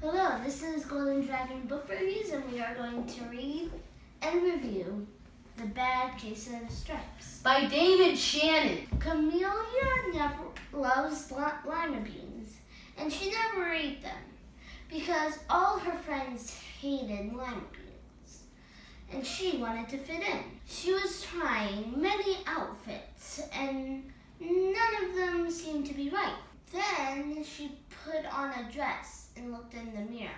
Hello, this is Golden Dragon Book Reviews, and we are going to read and review The Bad Case of Stripes by David Shannon. Camellia never loves lima beans, and she never ate them because all her friends hated lima beans, and she wanted to fit in. She was trying many outfits, and none of them seemed to be right. Then she put on a dress and looked in the mirror.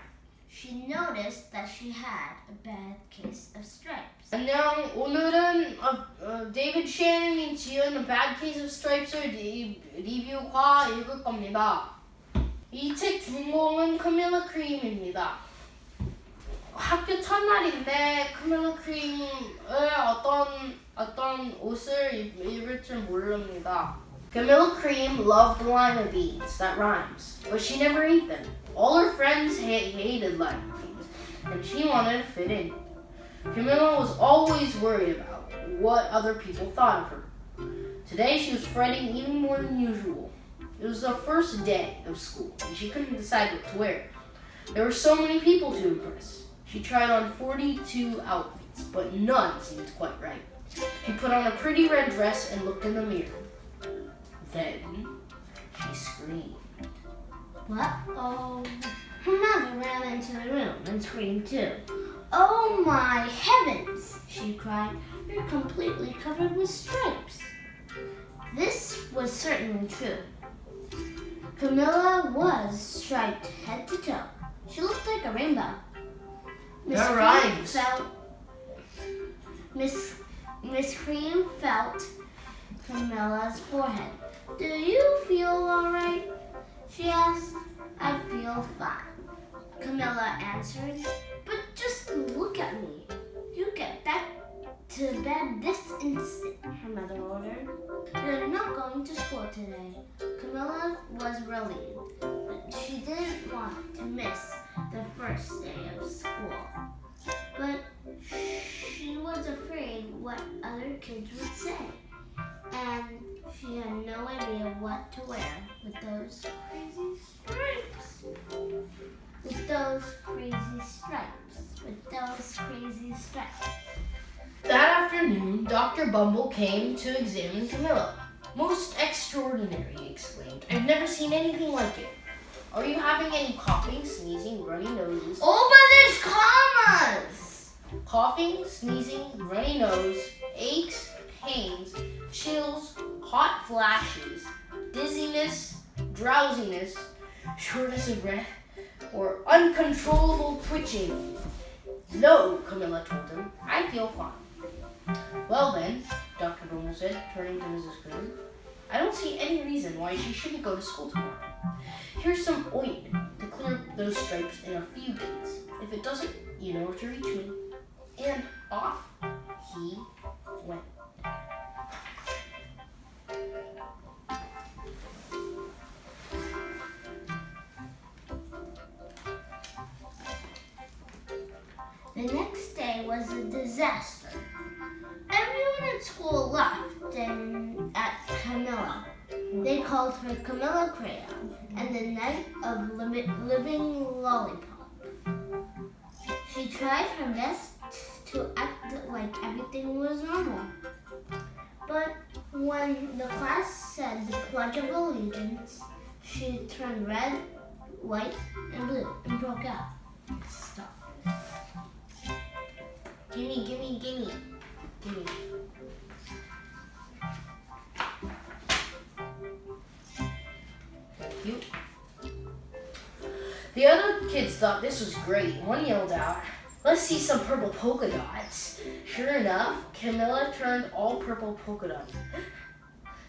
She noticed that she had a bad case of stripes. 안녕, 오늘은 David Shannon이 지은 A Bad Case of Stripes을 리뷰과 읽을 겁니다. 이 책 주인공은 카밀라 크림입니다. 학교 첫날인데 카밀라 크림은 어떤 옷을 입을 줄 모릅니다. Camilla Cream loved lima beans, that rhymes, but she never ate them. All her friends hated lima beans, and she wanted to fit in. Camilla was always worried about what other people thought of her. Today she was fretting even more than usual. It was the first day of school, and she couldn't decide what to wear. There were so many people to impress. She tried on 42 outfits, but none seemed quite right. She put on a pretty red dress and looked in the mirror. Then she screamed. What? Oh, her mother ran into the room and screamed too. Oh my heavens, she cried. You're completely covered with stripes. This was certainly true. Camilla was striped head to toe. She looked like a rainbow. That rhymes. Miss Cream felt Camilla's forehead. Do you feel all right? She asked. I feel fine, Camilla answered. But just look at me. You get back to bed this instant, her mother ordered. You're not going to school today. Camilla was relieved, but she didn't want to miss the first day of school. But she was afraid what other kids would say, and she had no idea what to wear with those crazy stripes. That afternoon, Dr. Bumble came to examine Camilla. Most extraordinary, he exclaimed. I've never seen anything like it. Are you having any coughing, sneezing, runny noses? Oh, but there's commas! Coughing, sneezing, runny nose, aches, pains, chills, hot flashes, dizziness, drowsiness, shortness of breath, or uncontrollable twitching. No, Camilla told him. I feel fine. Well then, Dr. Bumble said, turning to Mrs. Cream, I don't see any reason why she shouldn't go to school tomorrow. Here's some ointment to clear those stripes in a few days. If it doesn't, you know where to reach me. And off he went. The next day was a disaster. Everyone at school laughed at Camilla. They called her Camilla Crayon and the Knight of Living Lollipop. She tried her best to act like everything was normal. But when the class said the Pledge of Allegiance, she turned red, white, and blue and broke out. Stop. Gimme. Thank you. The other kids thought this was great. One yelled out, let's see some purple polka dots. Sure enough, Camilla turned all purple polka dots.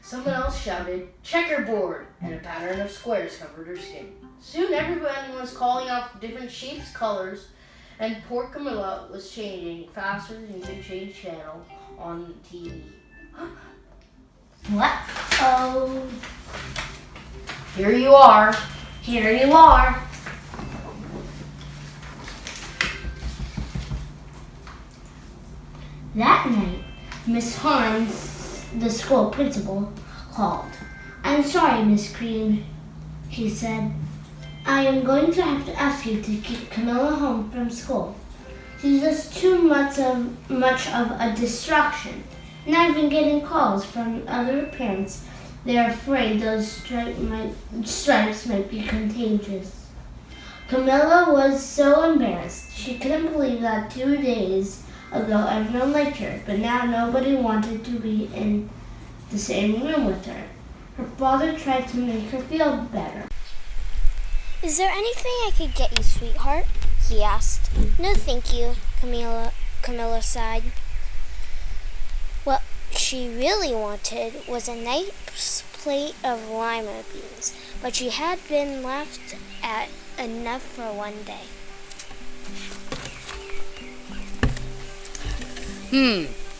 Someone else shouted, checkerboard, and a pattern of squares covered her skin. Soon everyone was calling out different shapes, colors, and poor Camilla was changing faster than you could change channel on TV. What? Oh. Here you are. Here you are. That night, Miss Harms, the school principal, called. I'm sorry, Miss Cream, she said. I am going to have to ask you to keep Camilla home from school. She's just too much of a distraction. And I've been getting calls from other parents. They're afraid those stripes might be contagious. Camilla was so embarrassed. She couldn't believe that 2 days ago everyone liked her, but now nobody wanted to be in the same room with her. Her father tried to make her feel better. Is there anything I could get you, sweetheart? He asked. No, thank you, Camilla sighed. What she really wanted was a nice plate of lima beans, but she had been laughed at enough for one day.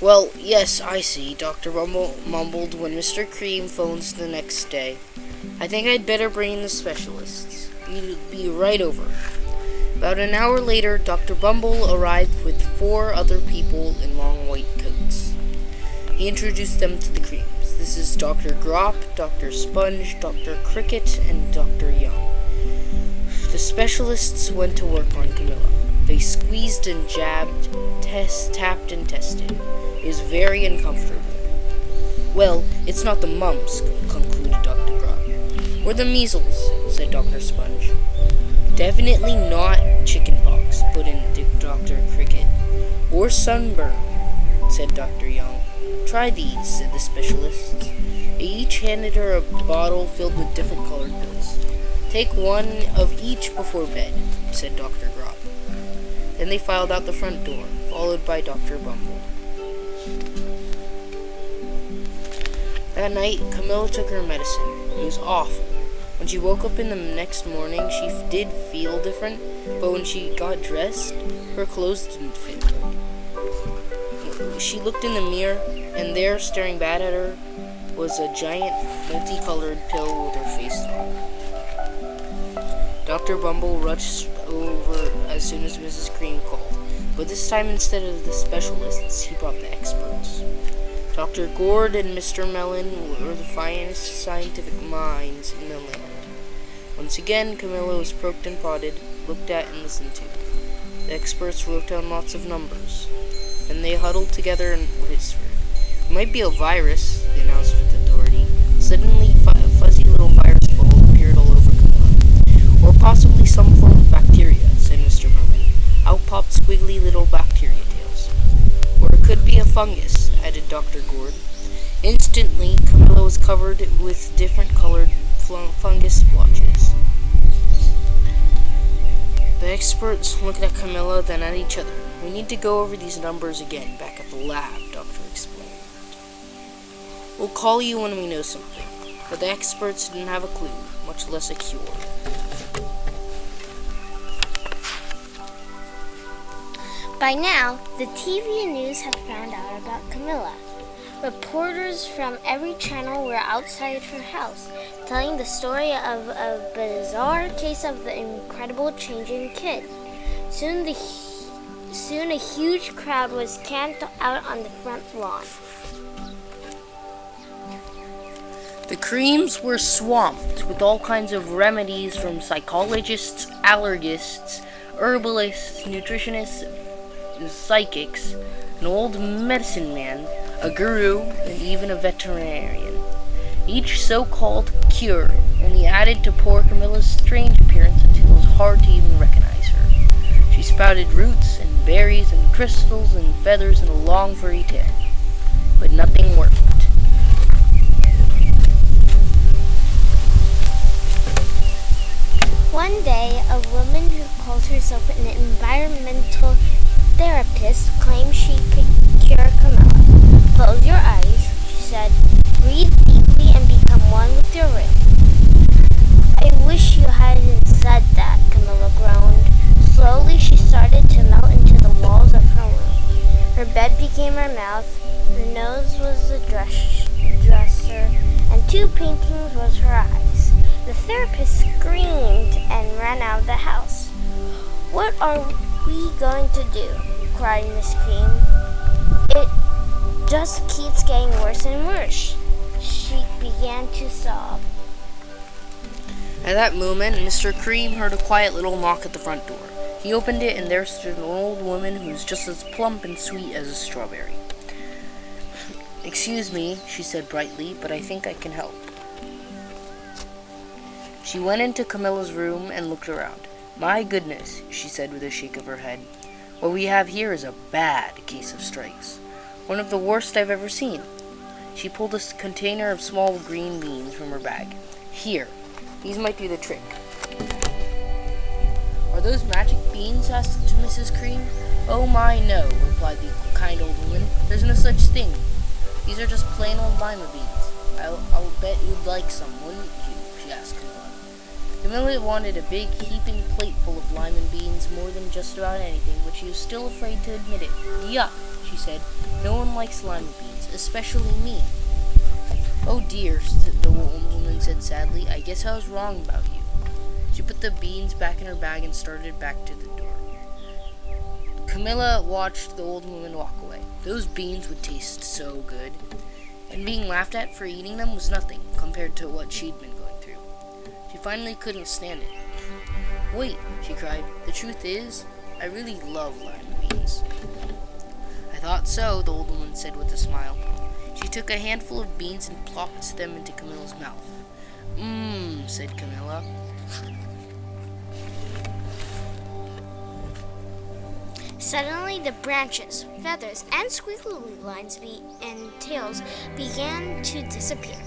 Well, yes, I see, Dr. Bumble mumbled when Mr. Cream phones the next day. I think I'd better bring in the specialists. You'll be right over. About an hour later, Dr. Bumble arrived with 4 other people in long white coats. He introduced them to the Creams. This is Dr. Grop, Dr. Sponge, Dr. Cricket, and Dr. Young. The specialists went to work on Camilla. They squeezed and jabbed, tapped and tested. It was very uncomfortable. Well, it's not the mumps, concluded Dr. Grop. Or the measles, said Dr. Sponge. Definitely not chickenpox, put in Dr. Cricket. Or sunburn, said Dr. Young. Try these, said the specialists. They each handed her a bottle filled with different colored pills. Take one of each before bed, said Dr. Grop. Then they filed out the front door, followed by Dr. Bumble. That night, Camilla took her medicine. It was awful. When she woke up in the next morning, she did feel different, but when she got dressed, her clothes didn't fit right. She looked in the mirror, and there, staring back at her, was a giant, multicolored pill with her face on. Dr. Bumble rushed over as soon as Mrs. Cream called, but this time instead of the specialists, he brought the experts. Dr. Gourd and Mr. Mellon were the finest scientific minds in the land. Once again, Camilla was poked and prodded, looked at and listened to. The experts wrote down lots of numbers. Then they huddled together and whispered. It might be a virus, they announced with authority. Suddenly, a fuzzy little virus ball appeared all over Camilla. Or possibly some form of bacteria, said Mr. Mellon. Out popped squiggly little bacteria tails. Or it could be a fungus, added Dr. Gourd. Instantly, Camilla was covered with different colored fungus splotches. The experts looked at Camilla, then at each other. We need to go over these numbers again back at the lab, Doctor explained. We'll call you when we know something. But the experts didn't have a clue, much less a cure. By now, the TV and news had found out about Camilla. Reporters from every channel were outside her house, telling the story of a bizarre case of the incredible changing kid. Soon a huge crowd was camped out on the front lawn. The Creams were swamped with all kinds of remedies from psychologists, allergists, herbalists, nutritionists, psychics, an old medicine man, a guru, and even a veterinarian. Each so-called cure only added to poor Camilla's strange appearance until it was hard to even recognize her. She sprouted roots and berries and crystals and feathers and a long furry tail. But nothing worked. One day, a woman who called herself an environmental therapist claimed she could cure Camilla. Close your eyes, she said. Breathe deeply and become one with your room. I wish you hadn't said that, Camilla groaned. Slowly, she started to melt into the walls of her room. Her bed became her mouth, her nose was the dresser, and 2 paintings was her eyes. The therapist screamed and ran out of the house. What are we going to do? Cried Miss Cream. It just keeps getting worse and worse. She began to sob. At that moment, Mr. Cream heard a quiet little knock at the front door. He opened it, and there stood an old woman who was just as plump and sweet as a strawberry. "Excuse me," she said brightly, "but I think I can help." She went into Camilla's room and looked around. "My goodness," she said with a shake of her head. "What we have here is a bad case of strikes. One of the worst I've ever seen." She pulled a container of small green beans from her bag. "Here, these might do the trick." "Are those magic beans?" asked Mrs. Cream. "Oh my, no," replied the kind old woman. "There's no such thing. These are just plain old lima beans. I'll bet you'd like some, wouldn't you?" she asked Camilla. Camilla wanted a big, heaping plate full of lima beans more than just about anything, but she was still afraid to admit it. "Yuck," she said. "No one likes lima beans, especially me." "Oh dear," the old woman said sadly. "I guess I was wrong about you." She put the beans back in her bag and started back to the door. Camilla watched the old woman walk away. Those beans would taste so good, and being laughed at for eating them was nothing compared to what she'd been going through. She finally couldn't stand it. "Wait," she cried. "The truth is, I really love lima beans." "I thought so," the old woman said with a smile. She took a handful of beans and plopped them into Camilla's mouth. "Mmm," said Camilla. Suddenly, the branches, feathers, and squiggly lines and tails began to disappear.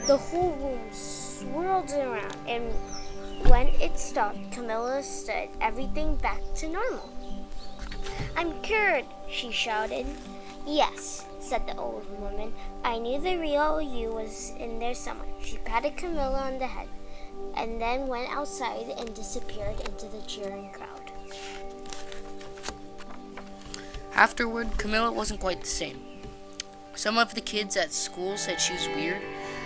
The whole room swirled around, and when it stopped, Camilla stood everything back to normal. "I'm cured," she shouted. "Yes," said the old woman. "I knew the real you was in there somewhere." She patted Camilla on the head, and then went outside and disappeared into the cheering crowd. Afterward, Camilla wasn't quite the same. Some of the kids at school said she was weird,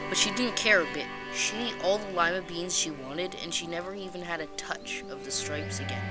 but she didn't care a bit. She ate all the lima beans she wanted, and she never even had a touch of the stripes again.